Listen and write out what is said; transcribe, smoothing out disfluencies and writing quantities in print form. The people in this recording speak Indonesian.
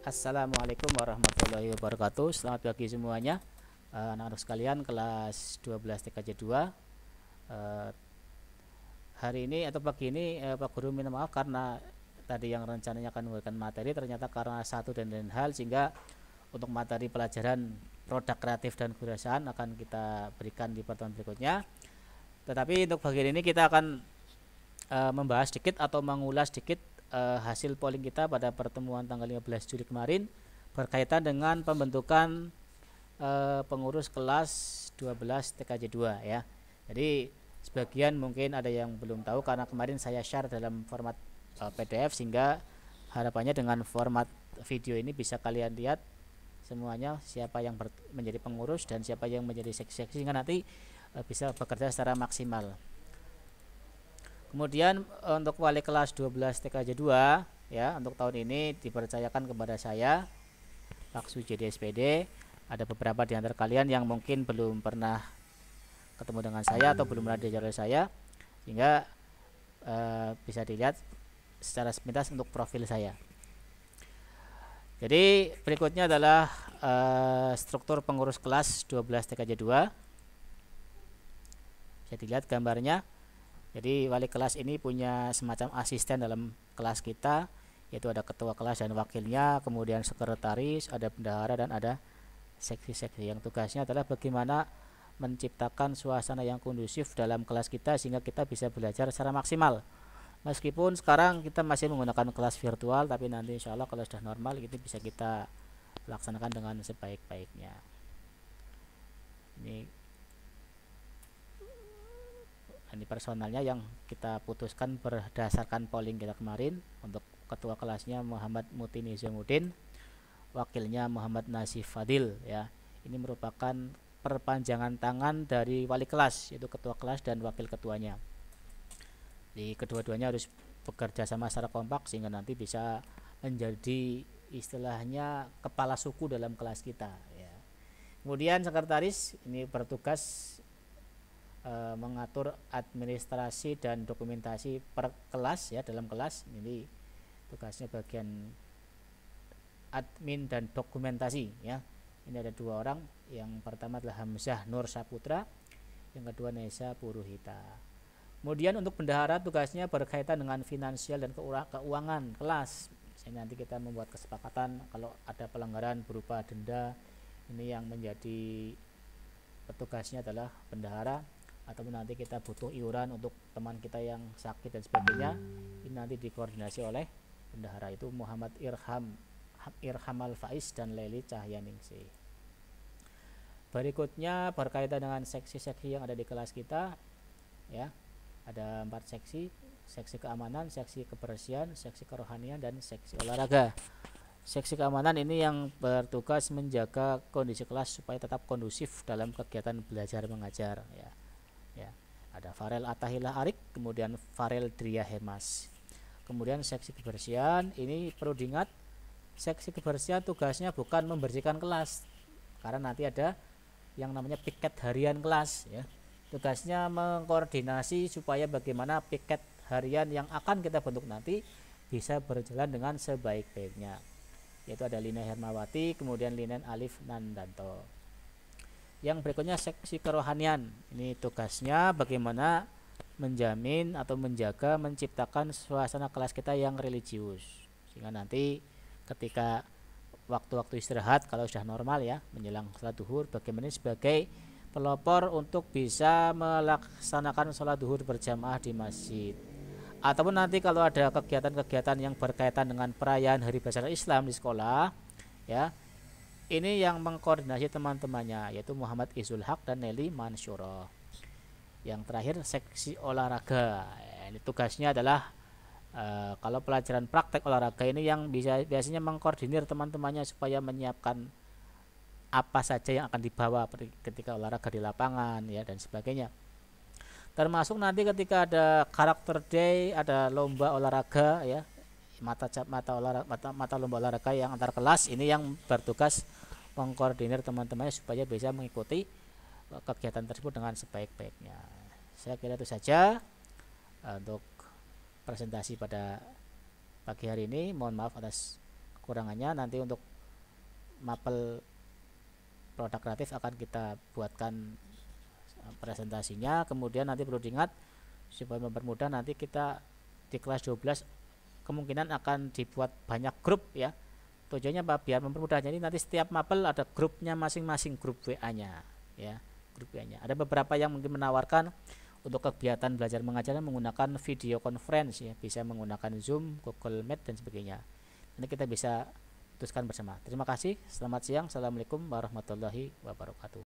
Assalamualaikum warahmatullahi wabarakatuh. Selamat pagi semuanya, anak-anak sekalian kelas 12 TKJ 2. Hari ini atau pagi ini Pak Guru minta maaf karena tadi yang rencananya akan memberikan materi ternyata karena satu dan lain hal, sehingga untuk materi pelajaran produk kreatif dan kewirausahaan akan kita berikan di pertemuan berikutnya. Tetapi untuk bagian ini kita akan membahas sedikit atau mengulas sedikit hasil polling kita pada pertemuan tanggal 15 Juli kemarin berkaitan dengan pembentukan pengurus kelas 12 TKJ 2 ya. Jadi sebagian mungkin ada yang belum tahu karena kemarin saya share dalam format PDF, sehingga harapannya dengan format video ini bisa kalian lihat semuanya siapa yang menjadi pengurus dan siapa yang menjadi seksi-seksi, sehingga nanti bisa bekerja secara maksimal. Kemudian untuk wali kelas 12 TKJ 2 ya, untuk tahun ini dipercayakan kepada saya Pak Sujedi SPD. Ada beberapa di antara kalian yang mungkin belum pernah ketemu dengan saya atau belum pernah diajar oleh saya, sehingga bisa dilihat secara sepintas untuk profil saya. Jadi berikutnya adalah struktur pengurus kelas 12 TKJ 2. Bisa dilihat gambarnya. Jadi wali kelas ini punya semacam asisten dalam kelas kita, yaitu ada ketua kelas dan wakilnya, kemudian sekretaris, ada bendahara, dan ada seksi-seksi yang tugasnya adalah bagaimana menciptakan suasana yang kondusif dalam kelas kita sehingga kita bisa belajar secara maksimal. Meskipun sekarang kita masih menggunakan kelas virtual, tapi nanti insya Allah kalau sudah normal ini bisa kita laksanakan dengan sebaik-baiknya. Ini personalnya yang kita putuskan berdasarkan polling kita kemarin. Untuk ketua kelasnya Muhammad Muti Nizamuddin, wakilnya Muhammad Nasif Fadil ya. Ini merupakan perpanjangan tangan dari wali kelas, yaitu ketua kelas dan wakil ketuanya. Jadi kedua-duanya harus bekerja sama secara kompak sehingga nanti bisa menjadi istilahnya kepala suku dalam kelas kita ya. Kemudian sekretaris ini bertugas mengatur administrasi dan dokumentasi per kelas ya, dalam kelas. Ini tugasnya bagian admin dan dokumentasi ya. Ini ada dua orang, yang pertama adalah Hamzah Nur Saputra, yang kedua Nesa Puruhita. Kemudian untuk bendahara tugasnya berkaitan dengan finansial dan keuangan kelas. Misalnya nanti kita membuat kesepakatan kalau ada pelanggaran berupa denda, ini yang menjadi petugasnya adalah bendahara. Ataupun nanti kita butuh iuran untuk teman kita yang sakit dan sebagainya, ini nanti dikoordinasi oleh bendahara, itu Muhammad Irham Al-Faiz dan Leli Cahyaningsih. Berikutnya berkaitan dengan seksi-seksi yang ada di kelas kita ya. Ada 4 seksi: seksi keamanan, seksi kebersihan, seksi kerohanian, dan seksi olahraga. Seksi keamanan ini yang bertugas menjaga kondisi kelas supaya tetap kondusif dalam kegiatan belajar mengajar ya. Ada Farel Atahillah Arik, kemudian Farel Dria Hemas. Kemudian seksi kebersihan ini perlu diingat, seksi kebersihan tugasnya bukan membersihkan kelas, karena nanti ada yang namanya piket harian kelas ya. Tugasnya mengkoordinasi supaya bagaimana piket harian yang akan kita bentuk nanti bisa berjalan dengan sebaik-baiknya, yaitu ada Lina Hermawati, kemudian Linen Alif Nandanto. Yang berikutnya seksi kerohanian, ini tugasnya bagaimana menjamin atau menjaga, menciptakan suasana kelas kita yang religius, sehingga nanti ketika waktu-waktu istirahat kalau sudah normal ya, menjelang sholat duhur, bagaimana sebagai pelopor untuk bisa melaksanakan sholat duhur berjamaah di masjid. Ataupun nanti kalau ada kegiatan-kegiatan yang berkaitan dengan perayaan Hari Besar Islam di sekolah ya, ini yang mengkoordinasi teman-temannya, yaitu Muhammad Izul Haq dan Nelly Mansyuro. Yang terakhir seksi olahraga, ini tugasnya adalah kalau pelajaran praktek olahraga ini yang biasanya mengkoordinir teman-temannya supaya menyiapkan apa saja yang akan dibawa ketika olahraga di lapangan ya, dan sebagainya. Termasuk nanti ketika ada karakter day, ada lomba olahraga ya, mata lomba olahraga yang antar kelas, ini yang bertugas mengkoordinir teman-temannya supaya bisa mengikuti kegiatan tersebut dengan sebaik-baiknya. Saya kira itu saja untuk presentasi pada pagi hari ini. Mohon maaf atas kekurangannya nanti untuk mapel produk kreatif akan kita buatkan presentasinya. Kemudian nanti perlu diingat supaya mempermudah, nanti kita di kelas 12 kemungkinan akan dibuat banyak grup ya. Tujuannya apa? Biar mempermudah. Jadi nanti setiap mapel ada grupnya masing-masing, grup WA-nya ya, grup WA-nya. Ada beberapa yang mungkin menawarkan untuk kegiatan belajar mengajar menggunakan video conference ya, bisa menggunakan Zoom, Google Meet dan sebagainya. Nanti kita bisa putuskan bersama. Terima kasih. Selamat siang. Assalamualaikum warahmatullahi wabarakatuh.